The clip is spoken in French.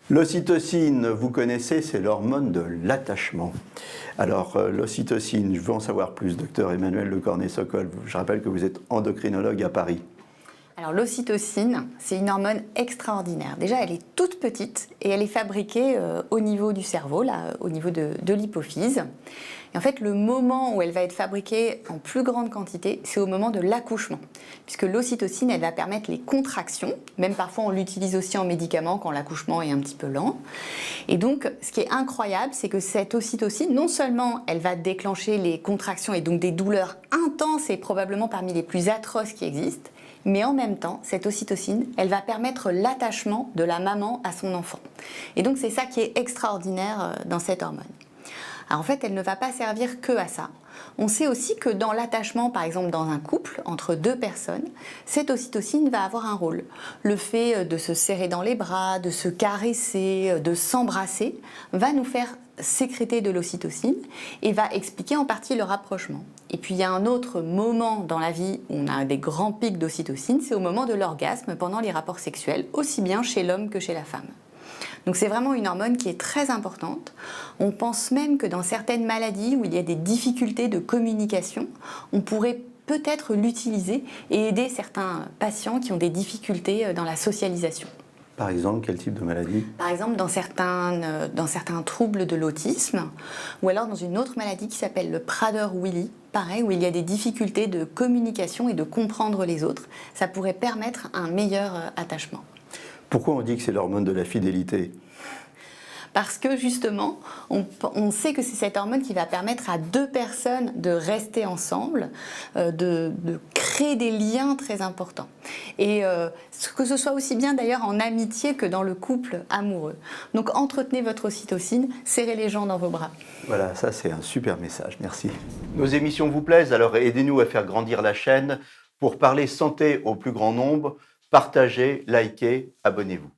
L'ocytocine, vous connaissez, c'est l'hormone de l'attachement. Alors, l'ocytocine, je veux en savoir plus, docteur Emmanuel Le Cornet-Sokol. Je rappelle que vous êtes endocrinologue à Paris. Alors l'ocytocine, c'est une hormone extraordinaire. Déjà, elle est toute petite et elle est fabriquée au niveau du cerveau, là, au niveau de l'hypophyse. Et en fait, le moment où elle va être fabriquée en plus grande quantité, c'est au moment de l'accouchement. Puisque l'ocytocine, elle va permettre les contractions. Même parfois, on l'utilise aussi en médicament quand l'accouchement est un petit peu lent. Et donc, ce qui est incroyable, c'est que cette ocytocine, non seulement elle va déclencher les contractions et donc des douleurs intenses et probablement parmi les plus atroces qui existent, mais en même temps, cette ocytocine, elle va permettre l'attachement de la maman à son enfant. Et donc, c'est ça qui est extraordinaire dans cette hormone. Alors, en fait, elle ne va pas servir que à ça. On sait aussi que dans l'attachement, par exemple dans un couple, entre deux personnes, cette ocytocine va avoir un rôle. Le fait de se serrer dans les bras, de se caresser, de s'embrasser, va nous faire sécréter de l'ocytocine et va expliquer en partie le rapprochement. Et puis il y a un autre moment dans la vie où on a des grands pics d'ocytocine, c'est au moment de l'orgasme pendant les rapports sexuels, aussi bien chez l'homme que chez la femme. Donc c'est vraiment une hormone qui est très importante. On pense même que dans certaines maladies où il y a des difficultés de communication, on pourrait peut-être l'utiliser et aider certains patients qui ont des difficultés dans la socialisation. Par exemple, quel type de maladie? Par exemple, dans certains troubles de l'autisme, ou alors dans une autre maladie qui s'appelle le Prader-Willi, pareil, où il y a des difficultés de communication et de comprendre les autres. Ça pourrait permettre un meilleur attachement. Pourquoi on dit que c'est l'hormone de la fidélité? Parce que justement, on sait que c'est cette hormone qui va permettre à deux personnes de rester ensemble, de créer des liens très importants. Et que ce soit aussi bien d'ailleurs en amitié que dans le couple amoureux. Donc entretenez votre ocytocine, serrez les gens dans vos bras. Voilà, ça c'est un super message, merci. Nos émissions vous plaisent, alors aidez-nous à faire grandir la chaîne. Pour parler santé au plus grand nombre, partagez, likez, abonnez-vous.